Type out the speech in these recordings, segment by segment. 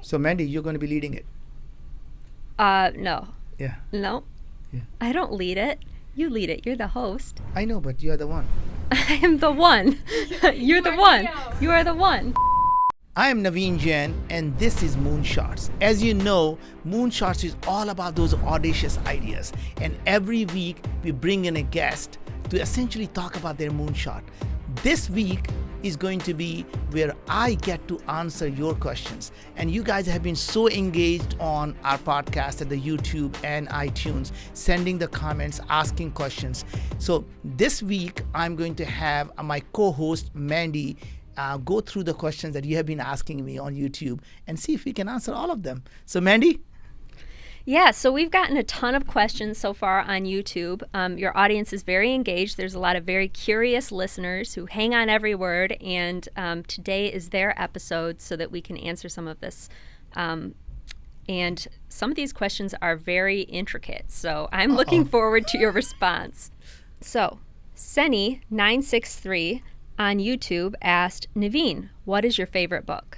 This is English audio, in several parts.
So Mandy, you're going to be leading it. No. Yeah. No. Yeah. I don't lead it. You lead it. You're the host. I know, but you're the one. I am the one. You're the one. You are the one. I am Naveen Jain, and this is Moonshots. As you know, Moonshots is all about those audacious ideas. And every week, we bring in a guest to essentially talk about their moonshot. This week is going to be where I get to answer your questions. And you guys have been so engaged on our podcast at the YouTube and iTunes, sending the comments, asking questions. So this week, I'm going to have my co-host, Mandy, go through the questions that you have been asking me on YouTube and see if we can answer all of them. So Mandy? Yeah, so we've gotten a ton of questions so far on YouTube. Your audience is very engaged. There's a lot of very curious listeners who hang on every word, and today is their episode so that we can answer some of this. And some of these questions are very intricate, so I'm looking forward to your response. So, Senny963 on YouTube asked, Naveen, what is your favorite book?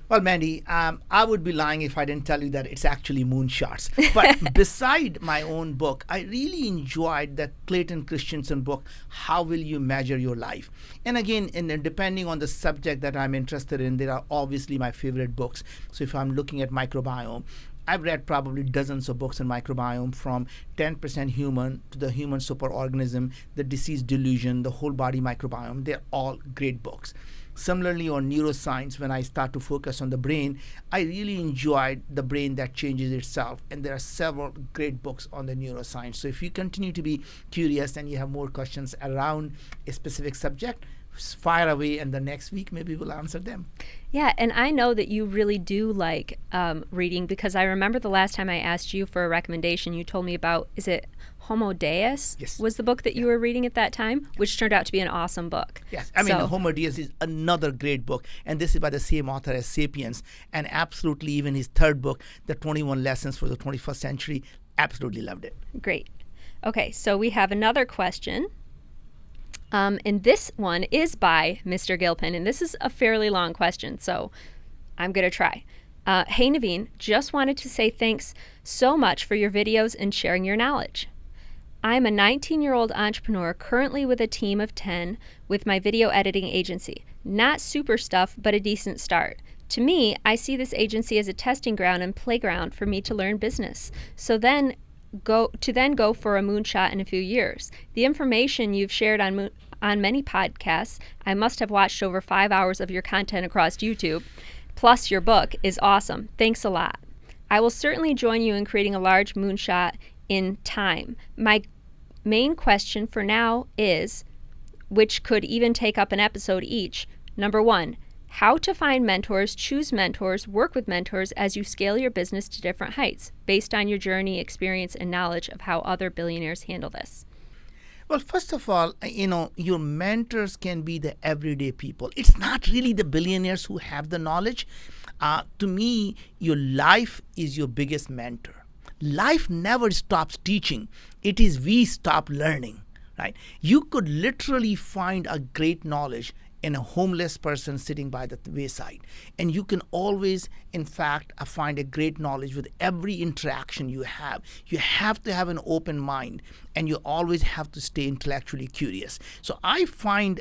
Well, Mandy, I would be lying if I didn't tell you that it's actually Moonshots. But beside my own book, I really enjoyed that Clayton Christensen book, How Will You Measure Your Life? And again, depending on the subject that I'm interested in, there are obviously my favorite books. So if I'm looking at microbiome, I've read probably dozens of books on microbiome, from 10% human to the human superorganism, the disease delusion, the whole body microbiome. They're all great books. Similarly, on neuroscience, when I start to focus on the brain, I really enjoyed The Brain That Changes Itself. And there are several great books on the neuroscience. So if you continue to be curious and you have more questions around a specific subject, fire away, and the next week maybe we'll answer them. Yeah, and I know that you really do like reading, because I remember the last time I asked you for a recommendation, you told me about, is it Homo Deus? Yes. Was the book that you were reading at that time, which turned out to be an awesome book. Yes, I mean, Homo Deus is another great book, and this is by the same author as Sapiens, and absolutely even his third book, The 21 Lessons for the 21st Century, absolutely loved it. Great. Okay, so we have another question. And this one is by Mr. Gilpin, and this is a fairly long question, so I'm going to try. Hey, Naveen, just wanted to say thanks so much for your videos and sharing your knowledge. I'm a 19-year-old entrepreneur currently with a team of 10 with my video editing agency. Not super stuff, but a decent start. To me, I see this agency as a testing ground and playground for me to learn business. So then go for a moonshot in a few years. The information you've shared on many podcasts, I must have watched over 5 hours of your content across YouTube, plus your book is awesome. Thanks a lot. I will certainly join you in creating a large moonshot in time. My main question for now is, which could even take up an episode each. Number 1, how to find mentors, choose mentors, work with mentors as you scale your business to different heights, based on your journey, experience, and knowledge of how other billionaires handle this. Well, first of all, your mentors can be the everyday people. It's not really the billionaires who have the knowledge. To me, your life is your biggest mentor. Life never stops teaching. It is we stop learning, right? You could literally find a great knowledge in a homeless person sitting by the wayside. And you can always, in fact, find a great knowledge with every interaction you have. You have to have an open mind, and you always have to stay intellectually curious. So I find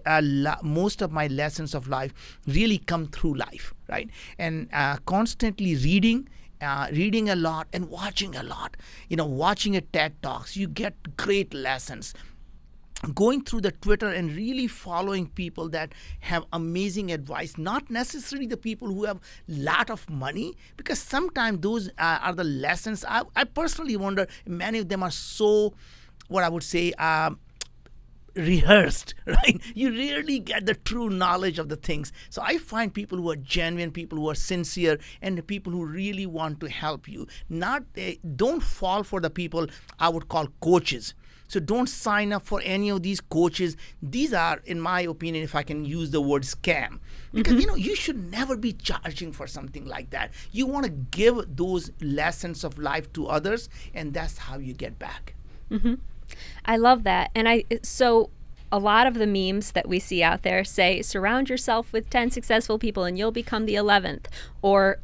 most of my lessons of life really come through life, right? And constantly reading a lot and watching a lot. Watching a TED Talks, you get great lessons. Going through the Twitter and really following people that have amazing advice, not necessarily the people who have a lot of money, because sometimes those are the lessons. I personally wonder, many of them are so, what I would say, rehearsed, right? You rarely get the true knowledge of the things. So I find people who are genuine, people who are sincere, and the people who really want to help you. Don't fall for the people I would call coaches. So don't sign up for any of these coaches. These are, in my opinion, if I can use the word scam, because you should never be charging for something like that. You want to give those lessons of life to others, and that's how you get back. I love that. And so a lot of the memes that we see out there say, surround yourself with 10 successful people and you'll become the 11th, or,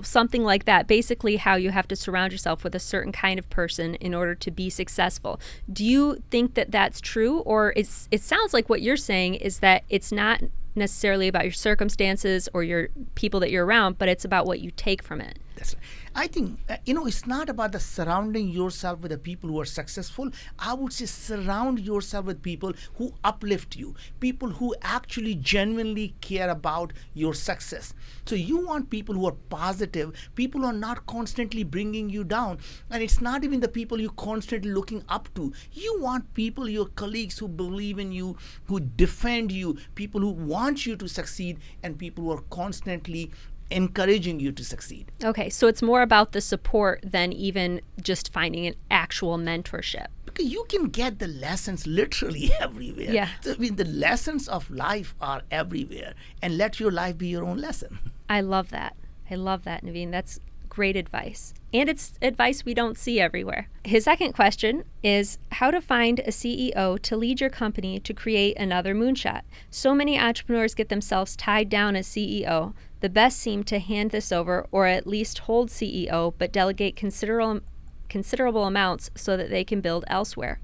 something like that. Basically how you have to surround yourself with a certain kind of person in order to be successful. Do you think that that's true? Or it sounds like what you're saying is that it's not necessarily about your circumstances or your people that you're around, but it's about what you take from it. That's right. I think, it's not about the surrounding yourself with the people who are successful. I would say surround yourself with people who uplift you, people who actually genuinely care about your success. So you want people who are positive, people who are not constantly bringing you down. And it's not even the people you're constantly looking up to. You want people, your colleagues, who believe in you, who defend you, people who want you to succeed, and people who are constantly encouraging you to succeed. Okay, so it's more about the support than even just finding an actual mentorship. Because you can get the lessons literally everywhere. Yeah. So, the lessons of life are everywhere, and let your life be your own lesson. I love that. Naveen. That's great advice. And it's advice we don't see everywhere. His second question is how to find a CEO to lead your company to create another moonshot. So many entrepreneurs get themselves tied down as CEO. The best seem to hand this over, or at least hold CEO, but delegate considerable amounts so that they can build elsewhere.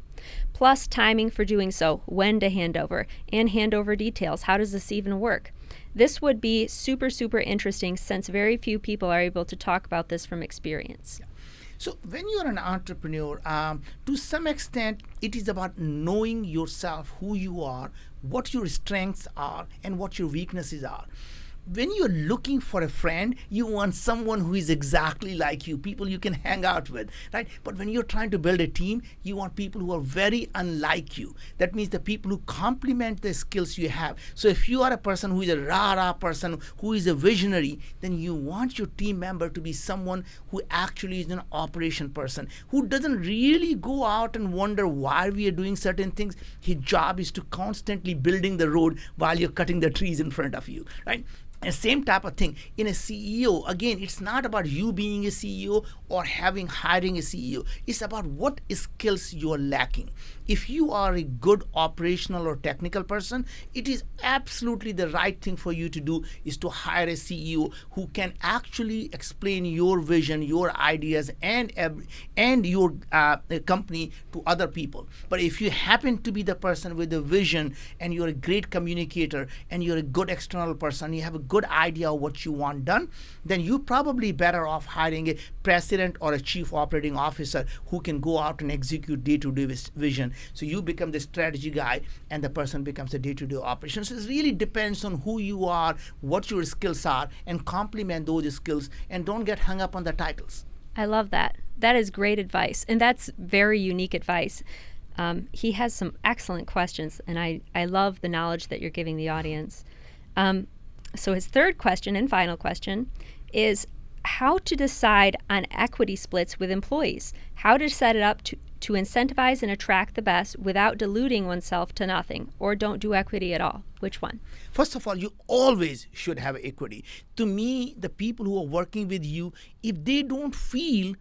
Plus timing for doing so, when to hand over, and handover details. How does this even work? This would be super, super interesting since very few people are able to talk about this from experience. Yeah. So when you're an entrepreneur, to some extent, it is about knowing yourself, who you are, what your strengths are, and what your weaknesses are. When you're looking for a friend, you want someone who is exactly like you, people you can hang out with, right? But when you're trying to build a team, you want people who are very unlike you. That means the people who complement the skills you have. So if you are a person who is a rah-rah person, who is a visionary, then you want your team member to be someone who actually is an operation person, who doesn't really go out and wonder why we are doing certain things. His job is to constantly building the road while you're cutting the trees in front of you, right? And same type of thing in a CEO. Again, it's not about you being a CEO or hiring a CEO. It's about what skills you are lacking. If you are a good operational or technical person, it is absolutely the right thing for you to do is to hire a CEO who can actually explain your vision, your ideas, and your company to other people. But if you happen to be the person with the vision and you're a great communicator and you're a good external person, you have a good idea of what you want done, then you're probably better off hiring a president or a chief operating officer who can go out and execute day-to-day vision. So you become the strategy guy and the person becomes a day-to-day operation. So it really depends on who you are, what your skills are, and complement those skills, and don't get hung up on the titles. I love that. That is great advice. And that's very unique advice. He has some excellent questions, and I love the knowledge that you're giving the audience. So his third question and final question is how to decide on equity splits with employees, how to set it up to incentivize and attract the best without diluting oneself to nothing, or don't do equity at all. Which one? First of all, you always should have equity. To me, the people who are working with you, if they don't feel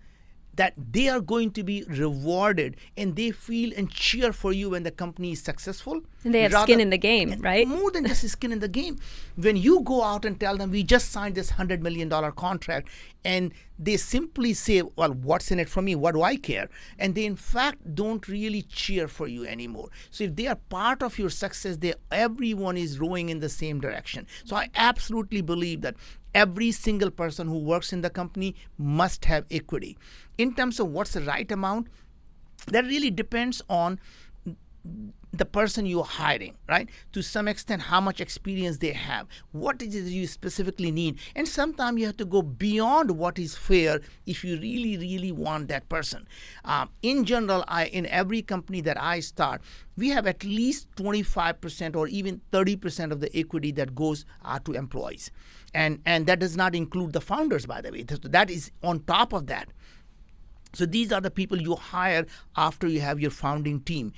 that they are going to be rewarded and they feel and cheer for you when the company is successful. And they have skin in the game, right? More than just skin in the game. When you go out and tell them, we just signed this $100 million contract, and they simply say, well, what's in it for me? What do I care? And they, in fact, don't really cheer for you anymore. So if they are part of your success, everyone is rowing in the same direction. So I absolutely believe that every single person who works in the company must have equity. In terms of what's the right amount, that really depends on the person you're hiring, right? To some extent, how much experience they have, what is it you specifically need. And sometimes you have to go beyond what is fair if you really, really want that person. In general, in every company that I start, we have at least 25% or even 30% of the equity that goes to employees. And that does not include the founders, by the way. That is on top of that. So these are the people you hire after you have your founding team.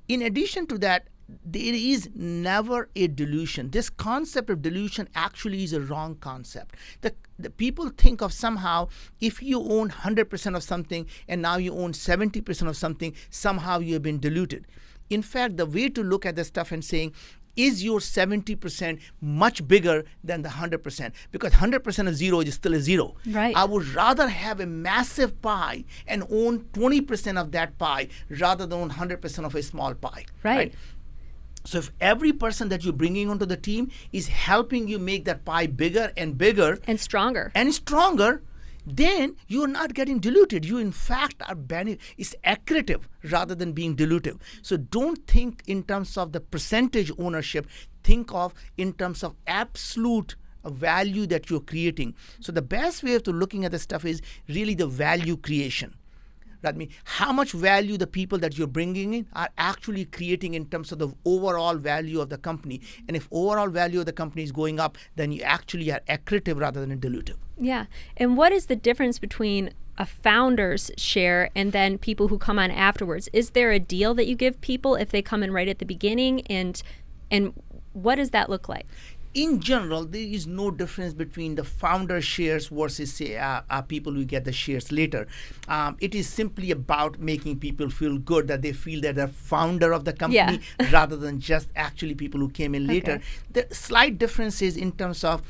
In addition to that, there is never a dilution. This concept of dilution actually is a wrong concept. The people think of somehow if you own 100% of something and now you own 70% of something, somehow you have been diluted. In fact, the way to look at the stuff and saying, is your 70% much bigger than the 100%? Because 100% of zero is still a zero. Right. I would rather have a massive pie and own 20% of that pie rather than own 100% of a small pie. Right. So if every person that you're bringing onto the team is helping you make that pie bigger and bigger And stronger. then you're not getting diluted. You, in fact, are it's accretive rather than being dilutive. So don't think in terms of the percentage ownership. Think of in terms of absolute value that you're creating. So the best way of looking at the stuff is really the value creation. That means how much value the people that you're bringing in are actually creating in terms of the overall value of the company. And if overall value of the company is going up, then you actually are accretive rather than dilutive. Yeah. And what is the difference between a founder's share and then people who come on afterwards? Is there a deal that you give people if they come in right at the beginning? And what does that look like? In general, there is no difference between the founder shares versus people who get the shares later. It is simply about making people feel good, that they feel that they're founder of the company rather than just actually people who came in later. The slight difference is in terms of,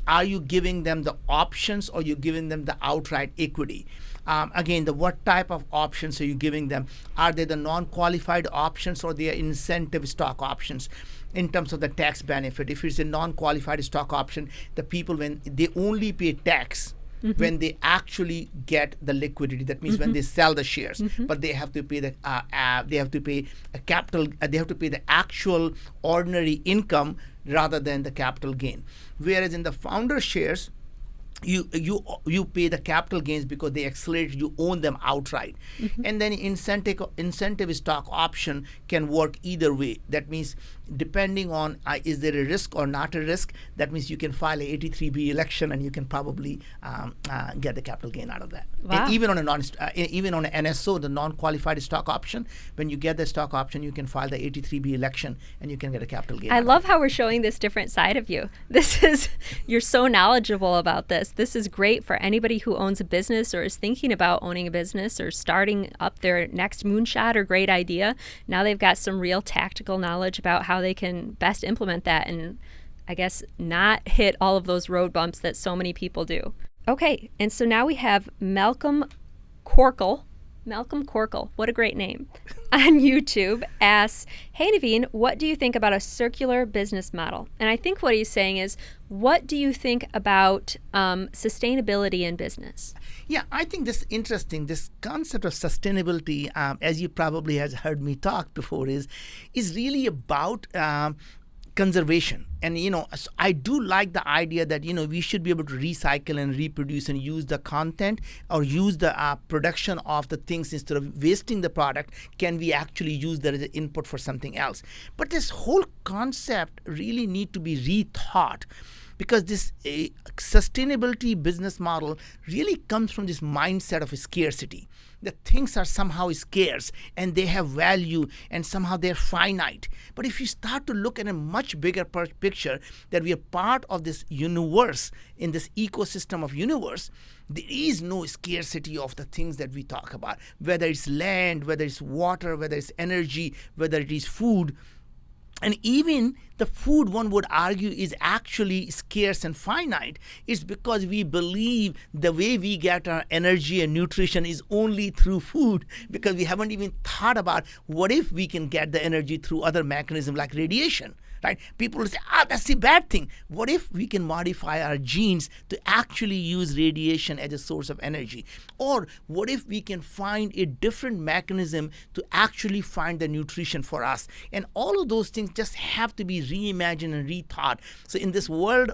are you giving them the options or you're giving them the outright equity? Again, what type of options are you giving them? Are they the non-qualified options or they are incentive stock options? In terms of the tax benefit, if it's a non-qualified stock option, the people, when they only pay tax when they actually get the liquidity. That means when they sell the shares, but they have to pay the capital. They have to pay the actual ordinary income rather than the capital gain. Whereas in the founder shares, you pay the capital gains because they accelerate, you own them outright. And then incentive stock option can work either way. That means depending on is there a risk or not a risk, that means you can file a 83B election and you can probably get the capital gain out of that. Wow. And even on an NSO, the non-qualified stock option, when you get the stock option, you can file the 83B election and you can get a capital gain. I love how we're showing this different side of you. You're so knowledgeable about this. This is great for anybody who owns a business or is thinking about owning a business or starting up their next moonshot or great idea. Now they've got some real tactical knowledge about how they can best implement that and, I guess, not hit all of those road bumps that so many people do. Okay, and so now we have McCorkle, what a great name, on YouTube asks, hey Naveen, what do you think about a circular business model? And I think what he's saying is, what do you think about sustainability in business? Yeah, I think this is interesting. This concept of sustainability, as you probably has heard me talk before, is really about conservation. And, so I do like the idea that, we should be able to recycle and reproduce and use the content or use the production of the things instead of wasting the product. Can we actually use that as an input for something else? But this whole concept really need to be rethought, because this sustainability business model really comes from this mindset of scarcity. That things are somehow scarce and they have value and somehow they're finite. But if you start to look at a much bigger picture, that we are part of this universe, in this ecosystem of universe, there is no scarcity of the things that we talk about, whether it's land, whether it's water, whether it's energy, whether it is food. And even the food, one would argue, is actually scarce and finite. It's because we believe the way we get our energy and nutrition is only through food, because we haven't even thought about what if we can get the energy through other mechanisms like radiation. Right? People will say, that's the bad thing. What if we can modify our genes to actually use radiation as a source of energy? Or what if we can find a different mechanism to actually find the nutrition for us? And all of those things just have to be reimagined and rethought. So in this world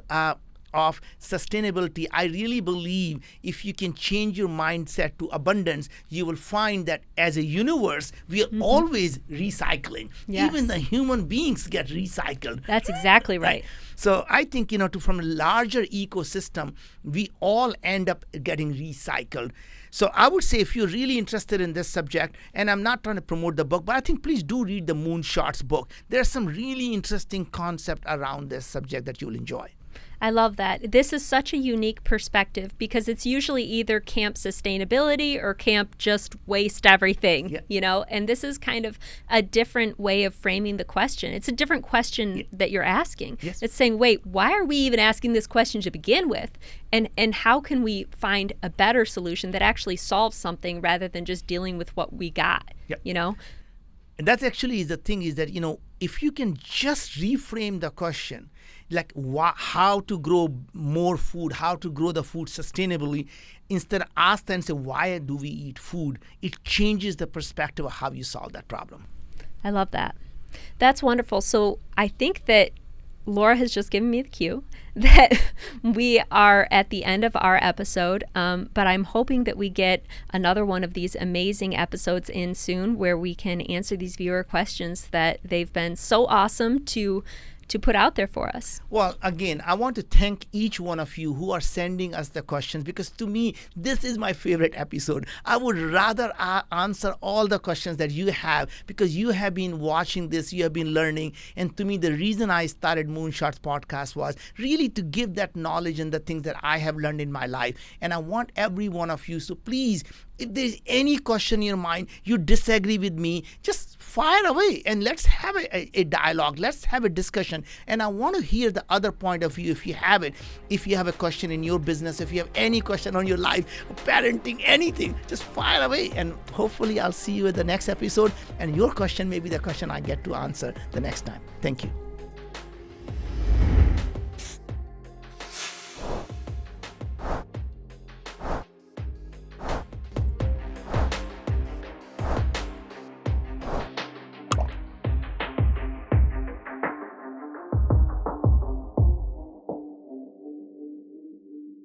of sustainability, I really believe if you can change your mindset to abundance, you will find that as a universe, we are always recycling. Yes. Even the human beings get recycled. That's exactly right. So I think, from a larger ecosystem, we all end up getting recycled. So I would say, if you're really interested in this subject, and I'm not trying to promote the book, but I think please do read the Moonshots book. There's some really interesting concept around this subject that you'll enjoy. I love that. This is such a unique perspective because it's usually either camp sustainability or camp just waste everything, you know? And this is kind of a different way of framing the question. It's a different question that you're asking. Yes. It's saying, wait, why are we even asking this question to begin with? And how can we find a better solution that actually solves something rather than just dealing with what we got, you know? And that's actually the thing is that, if you can just reframe the question, like how to grow more food, how to grow the food sustainably, instead of ask and say, why do we eat food? It changes the perspective of how you solve that problem. I love that. That's wonderful. So I think that Laura has just given me the cue that we are at the end of our episode, but I'm hoping that we get another one of these amazing episodes in soon where we can answer these viewer questions that they've been so awesome to put out there for us. Well, again, I want to thank each one of you who are sending us the questions, because to me, this is my favorite episode. I would rather answer all the questions that you have, because you have been watching this, you have been learning. And to me, the reason I started Moonshots podcast was really to give that knowledge and the things that I have learned in my life. And I want every one of you, so please, if there's any question in your mind, you disagree with me, just fire away and let's have a dialogue. Let's have a discussion. And I want to hear the other point of view if you have it. If you have a question in your business, if you have any question on your life, parenting, anything, just fire away. And hopefully I'll see you at the next episode. And your question may be the question I get to answer the next time. Thank you.